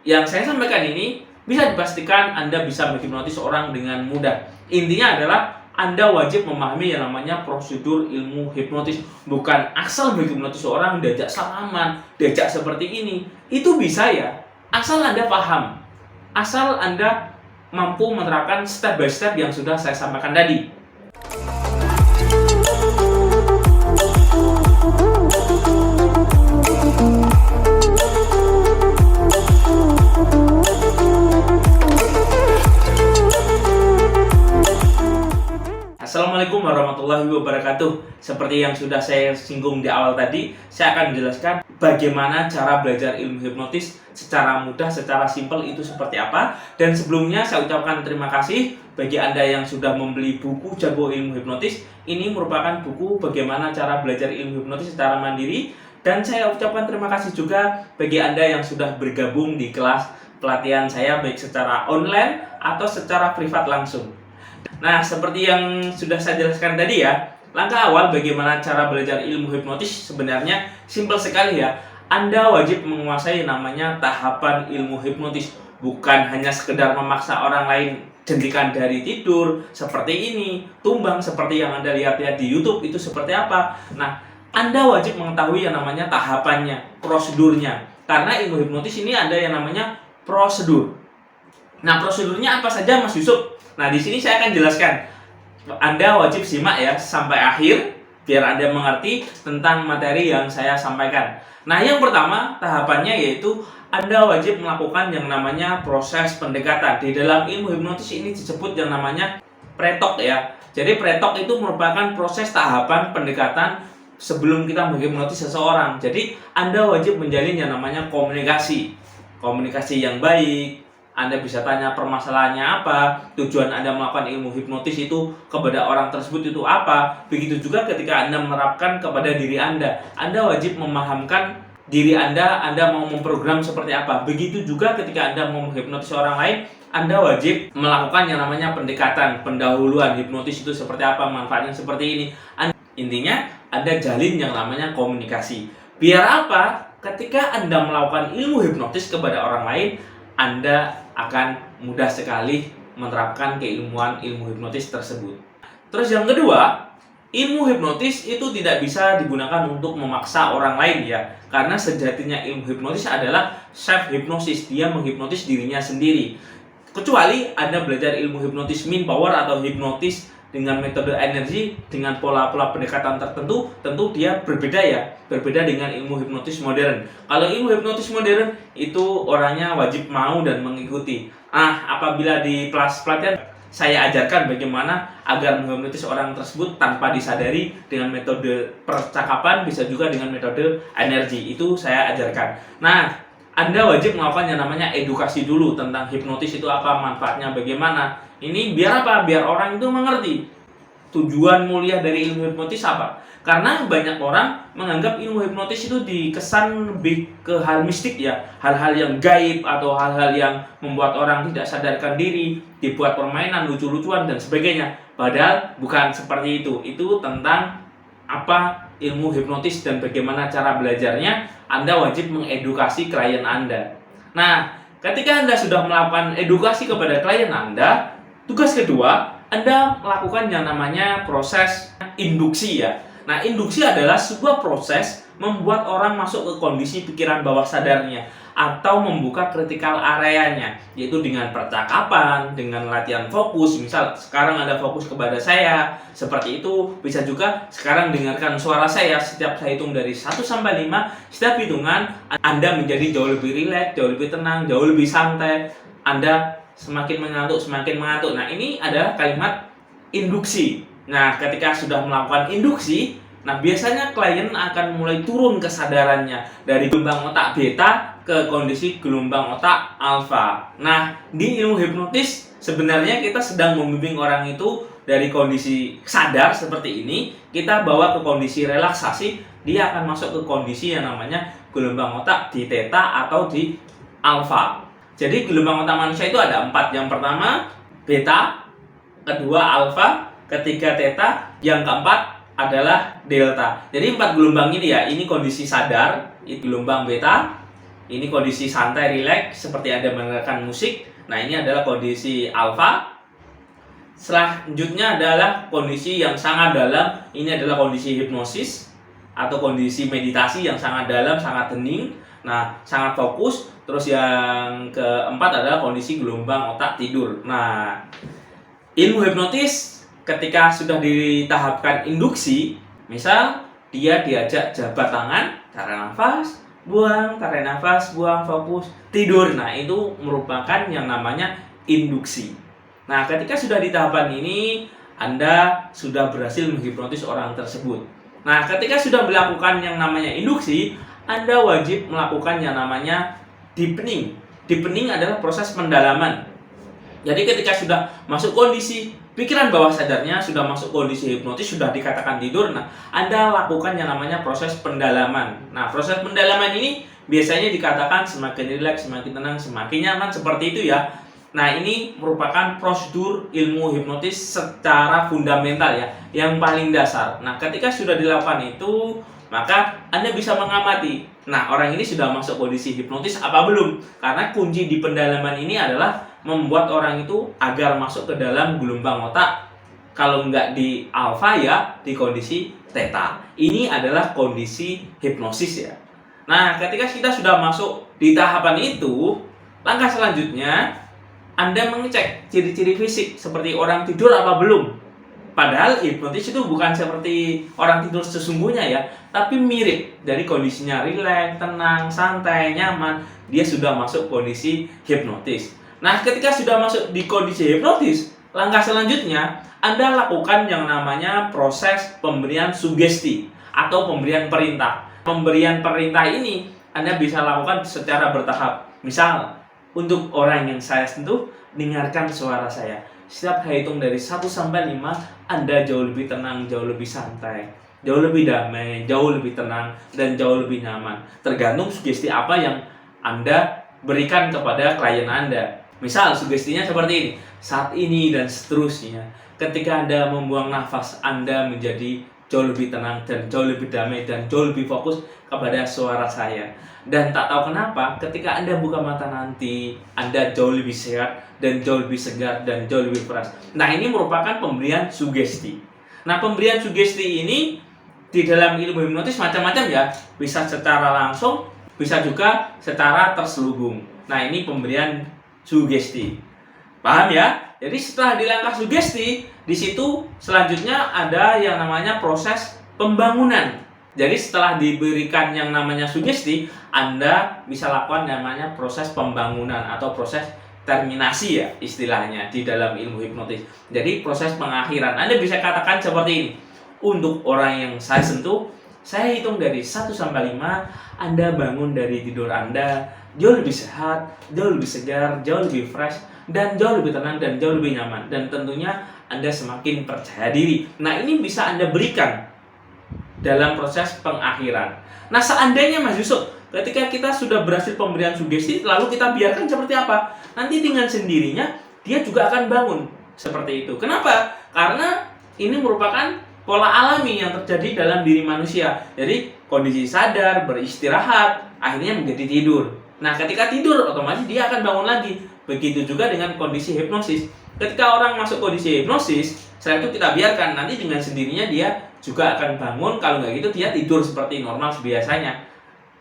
yang saya sampaikan ini bisa dipastikan Anda bisa menghipnotis orang dengan mudah. Intinya adalah Anda wajib memahami yang namanya prosedur ilmu hipnotis. Bukan asal menghipnotis orang, diajak salaman, diajak seperti ini. Itu bisa ya, asal Anda paham. Asal Anda mampu menerapkan step by step yang sudah saya sampaikan tadi. Assalamualaikum warahmatullahi wabarakatuh. Seperti yang sudah saya singgung di awal tadi, saya akan menjelaskan bagaimana cara belajar ilmu hipnotis secara mudah, secara simpel itu seperti apa. Dan sebelumnya saya ucapkan terima kasih bagi Anda yang sudah membeli buku Jago Ilmu Hipnotis. Ini merupakan buku bagaimana cara belajar ilmu hipnotis secara mandiri. Dan saya ucapkan terima kasih juga bagi Anda yang sudah bergabung di kelas pelatihan saya baik secara online atau secara privat langsung. Nah, seperti yang sudah saya jelaskan tadi ya, langkah awal bagaimana cara belajar ilmu hipnotis sebenarnya simpel sekali ya. Anda wajib menguasai namanya tahapan ilmu hipnotis. Bukan hanya sekedar memaksa orang lain jentikan dari tidur, seperti ini, tumbang seperti yang Anda lihat ya di YouTube itu seperti apa. Nah, Anda wajib mengetahui yang namanya tahapannya, prosedurnya. Karena ilmu hipnotis ini ada yang namanya prosedur. Nah, prosedurnya apa saja Mas Yusuf? Nah, di sini saya akan jelaskan. Anda wajib simak ya sampai akhir biar Anda mengerti tentang materi yang saya sampaikan. Nah, yang pertama tahapannya yaitu Anda wajib melakukan yang namanya proses pendekatan. Di dalam ilmu hipnotis ini disebut yang namanya pretok ya. Jadi pretok itu merupakan proses tahapan pendekatan sebelum kita menghipnotis seseorang. Jadi Anda wajib menjalin yang namanya komunikasi. Komunikasi yang baik. Anda bisa tanya permasalahannya apa, tujuan Anda melakukan ilmu hipnotis itu kepada orang tersebut itu apa. Begitu juga ketika Anda menerapkan kepada diri Anda wajib memahamkan diri Anda mau memprogram seperti apa. Begitu juga ketika Anda mau menghipnotis orang lain, Anda wajib melakukan yang namanya pendekatan, pendahuluan hipnotis itu seperti apa, manfaatnya seperti ini. Intinya, Anda jalin yang namanya komunikasi. Biar apa? Ketika Anda melakukan ilmu hipnotis kepada orang lain, Anda akan mudah sekali menerapkan keilmuan ilmu hipnotis tersebut. Terus yang kedua, ilmu hipnotis itu tidak bisa digunakan untuk memaksa orang lain ya. Karena sejatinya ilmu hipnotis adalah self hipnosis, dia menghipnotis dirinya sendiri. Kecuali Anda belajar ilmu hipnotis min power atau hipnotis dengan metode energi, dengan pola-pola pendekatan tertentu, tentu dia berbeda ya, berbeda dengan ilmu hipnotis modern. Kalau ilmu hipnotis modern itu orangnya wajib mau dan mengikuti. Apabila di kelas pelatihan saya ajarkan bagaimana agar menghipnotis orang tersebut tanpa disadari dengan metode percakapan, bisa juga dengan metode energi. Itu saya ajarkan. Nah, Anda wajib melakukan yang namanya edukasi dulu tentang hipnotis itu apa, manfaatnya bagaimana. Ini biar apa? Biar orang itu mengerti tujuan mulia dari ilmu hipnotis apa. Karena banyak orang menganggap ilmu hipnotis itu dikesan lebih ke hal mistik ya, hal-hal yang gaib atau hal-hal yang membuat orang tidak sadarkan diri, dibuat permainan lucu-lucuan dan sebagainya. Padahal bukan seperti itu. Itu tentang apa ilmu hipnotis dan bagaimana cara belajarnya. Anda wajib mengedukasi klien Anda. Nah, ketika Anda sudah melakukan edukasi kepada klien Anda, tugas kedua, Anda melakukan yang namanya proses induksi ya. Nah, induksi adalah sebuah proses membuat orang masuk ke kondisi pikiran bawah sadarnya atau membuka kritikal areanya, yaitu dengan percakapan, dengan latihan fokus. Misal sekarang Anda fokus kepada saya, seperti itu. Bisa juga sekarang dengarkan suara saya. Setiap saya hitung dari 1 sampai 5, setiap hitungan Anda menjadi jauh lebih rileks, jauh lebih tenang, jauh lebih santai. Anda semakin mengantuk, semakin mengantuk. Nah, ini adalah kalimat induksi. Nah, ketika sudah melakukan induksi, nah biasanya klien akan mulai turun kesadarannya dari gelombang otak beta ke kondisi gelombang otak alfa. Nah, di ilmu hipnotis sebenarnya kita sedang membimbing orang itu dari kondisi sadar seperti ini, kita bawa ke kondisi relaksasi, dia akan masuk ke kondisi yang namanya gelombang otak di theta atau di alfa. Jadi gelombang otak manusia itu ada 4. Yang pertama beta, kedua alfa, ketiga theta, yang keempat adalah delta. Jadi 4 gelombang ini ya, ini kondisi sadar, itu gelombang beta, Ini kondisi santai, rileks, seperti Anda mendengarkan musik. Nah, ini adalah kondisi alfa. Selanjutnya adalah kondisi yang sangat dalam. Ini adalah kondisi hipnosis atau kondisi meditasi yang sangat dalam, sangat hening. Nah, sangat fokus. Terus yang keempat adalah kondisi gelombang otak tidur. Nah, ilmu hipnotis ketika sudah ditahapkan induksi, misal dia diajak jabat tangan, tarik nafas, buang, tarik nafas, buang, fokus, tidur. Nah, itu merupakan yang namanya induksi. Nah, ketika sudah di tahapan ini, Anda sudah berhasil menghipnotis orang tersebut. Nah, ketika sudah melakukan yang namanya induksi, Anda wajib melakukan yang namanya deepening. Deepening adalah proses pendalaman. Jadi ketika sudah masuk kondisi pikiran bawah sadarnya, sudah masuk kondisi hipnotis, sudah dikatakan tidur, nah Anda lakukan yang namanya proses pendalaman. Nah, proses pendalaman ini biasanya dikatakan semakin rileks, semakin tenang, semakin nyaman, seperti itu ya. Nah, ini merupakan prosedur ilmu hipnotis secara fundamental ya, yang paling dasar. Nah, ketika sudah dilakukan itu, maka Anda bisa mengamati. Nah, orang ini sudah masuk kondisi hipnotis apa belum? Karena kunci di pendalaman ini adalah membuat orang itu agar masuk ke dalam gelombang otak. Kalau nggak di alfa ya, di kondisi theta. Ini adalah kondisi hipnosis ya. Nah, ketika kita sudah masuk di tahapan itu, langkah selanjutnya Anda mengecek ciri-ciri fisik seperti orang tidur apa belum. Padahal hipnotis itu bukan seperti orang tidur sesungguhnya ya, tapi mirip. Dari kondisinya rileks, tenang, santai, nyaman, dia sudah masuk kondisi hipnotis. Nah, ketika sudah masuk di kondisi hipnotis, langkah selanjutnya Anda lakukan yang namanya proses pemberian sugesti atau pemberian perintah. Pemberian perintah ini Anda bisa lakukan secara bertahap. Misal, untuk orang yang saya sentuh, dengarkan suara saya. Setiap hitung dari 1 sampai 5, Anda jauh lebih tenang, jauh lebih santai, jauh lebih damai, jauh lebih tenang, dan jauh lebih nyaman. Tergantung sugesti apa yang Anda berikan kepada klien Anda. Misal sugestinya seperti ini, saat ini dan seterusnya. Ketika Anda membuang nafas, Anda menjadi jauh lebih tenang dan jauh lebih damai dan jauh lebih fokus kepada suara saya. Dan tak tahu kenapa, ketika Anda buka mata nanti, Anda jauh lebih sehat dan jauh lebih segar dan jauh lebih fresh. Nah, ini merupakan pemberian sugesti. Nah, pemberian sugesti ini di dalam ilmu hipnotis macam-macam ya. Bisa secara langsung, bisa juga secara terselubung. Nah, ini pemberian sugesti. Paham ya? Jadi setelah di langkah sugesti, di situ selanjutnya ada yang namanya proses pembangunan. Jadi setelah diberikan yang namanya sugesti, Anda bisa lakukan namanya proses pembangunan atau proses terminasi ya istilahnya di dalam ilmu hipnotis. Jadi proses pengakhiran. Anda bisa katakan seperti ini. Untuk orang yang saya sentuh, saya hitung dari 1 sampai 5, Anda bangun dari tidur Anda jauh lebih sehat, jauh lebih segar, jauh lebih fresh, dan jauh lebih tenang dan jauh lebih nyaman. Dan tentunya Anda semakin percaya diri. Nah, ini bisa Anda berikan dalam proses pengakhiran. Nah, seandainya Mas Yusuf, ketika kita sudah berhasil pemberian sugesti, lalu kita biarkan seperti apa? Nanti dengan sendirinya dia juga akan bangun seperti itu. Kenapa? Karena ini merupakan pola alami yang terjadi dalam diri manusia. Jadi kondisi sadar, beristirahat, akhirnya menjadi tidur. Nah, ketika tidur otomatis dia akan bangun lagi. Begitu juga dengan kondisi hipnosis. Ketika orang masuk kondisi hipnosis, setelah itu kita biarkan, nanti dengan sendirinya dia juga akan bangun. Kalau nggak gitu dia tidur seperti normal biasanya.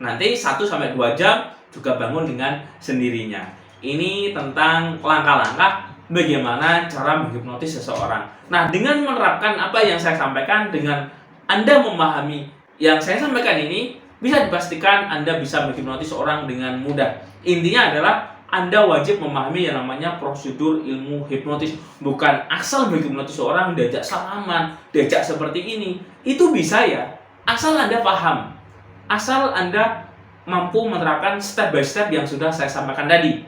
Nanti 1-2 jam juga bangun dengan sendirinya. Ini tentang langkah-langkah bagaimana cara menghipnotis seseorang. Nah, dengan menerapkan apa yang saya sampaikan, dengan Anda memahami yang saya sampaikan ini, bisa dipastikan Anda bisa menghipnotis orang dengan mudah. Intinya adalah Anda wajib memahami yang namanya prosedur ilmu hipnotis. Bukan asal menghipnotis orang, diajak salaman, diajak seperti ini. Itu bisa ya, asal Anda paham. Asal Anda mampu menerapkan step by step yang sudah saya sampaikan tadi.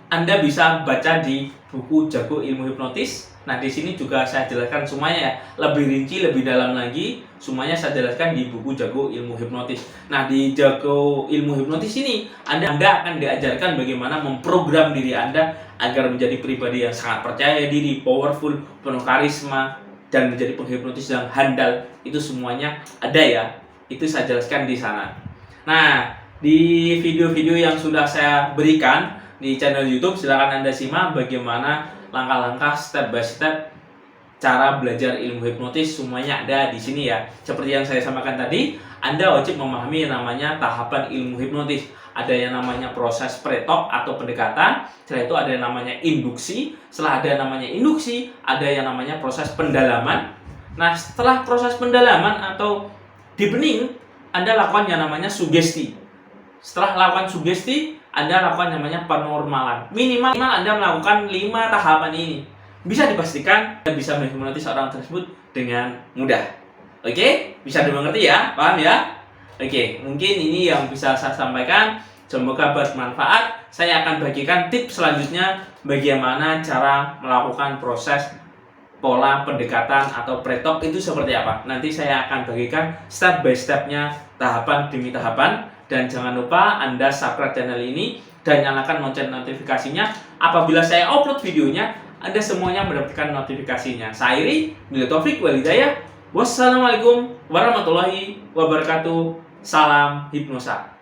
Anda bisa baca di buku Jago Ilmu Hipnotis. Nah, di sini juga saya jelaskan semuanya ya, lebih rinci, lebih dalam lagi. Semuanya saya jelaskan di buku Jago Ilmu Hipnotis. Nah, di Jago Ilmu Hipnotis ini Anda akan diajarkan bagaimana memprogram diri Anda agar menjadi pribadi yang sangat percaya diri, powerful, penuh karisma, dan menjadi penghipnotis yang handal. Itu semuanya ada ya. Itu saya jelaskan di sana. Nah, Di video-video yang sudah saya berikan di channel YouTube, silakan Anda simak bagaimana langkah-langkah step by step cara belajar ilmu hipnotis, semuanya ada di sini ya. Seperti yang saya sampaikan tadi, Anda wajib memahami yang namanya tahapan ilmu hipnotis. Ada yang namanya proses pre-talk atau pendekatan, setelah itu ada yang namanya induksi, setelah ada yang namanya induksi, ada yang namanya proses pendalaman. Nah, setelah proses pendalaman atau deepening, Anda lakukan yang namanya sugesti. Setelah lakukan sugesti, Anda lakukan yang namanya penormalan. Minimal Anda melakukan 5 tahapan ini. Bisa dipastikan Anda bisa menghipnotis orang tersebut dengan mudah. Oke? Bisa dimengerti ya? Paham ya? Oke, mungkin ini yang bisa saya sampaikan. Semoga bermanfaat. Saya akan bagikan tips selanjutnya bagaimana cara melakukan proses pola pendekatan atau pre-talk itu seperti apa. Nanti saya akan bagikan step by stepnya, tahapan demi tahapan. Dan jangan lupa Anda subscribe channel ini dan nyalakan lonceng notifikasinya. Apabila saya upload videonya, Anda semuanya mendapatkan notifikasinya. Saya Iri, bila taufik wal hidayah. Wassalamualaikum warahmatullahi wabarakatuh. Salam hipnosa.